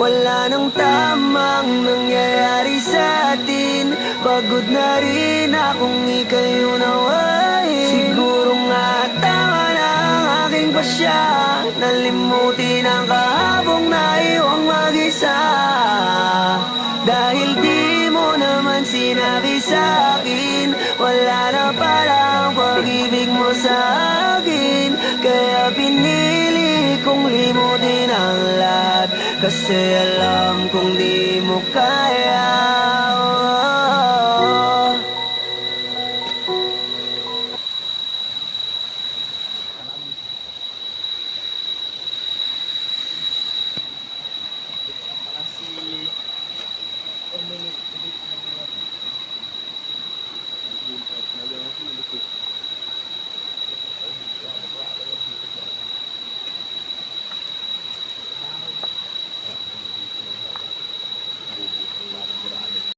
Wala nang tamang nangyayari sa atin. Pagod na rin akong ika'y unawain. Siguro nga tama na ang aking pasya, nalimutin ang kahapong naiwang mag-isa. Dahil di mo naman sinabi sa'kin, wala na palang pag-ibig mo sa akin. Kaya pinili kong limutin ang lahat, kasi alam kong di mo kaya.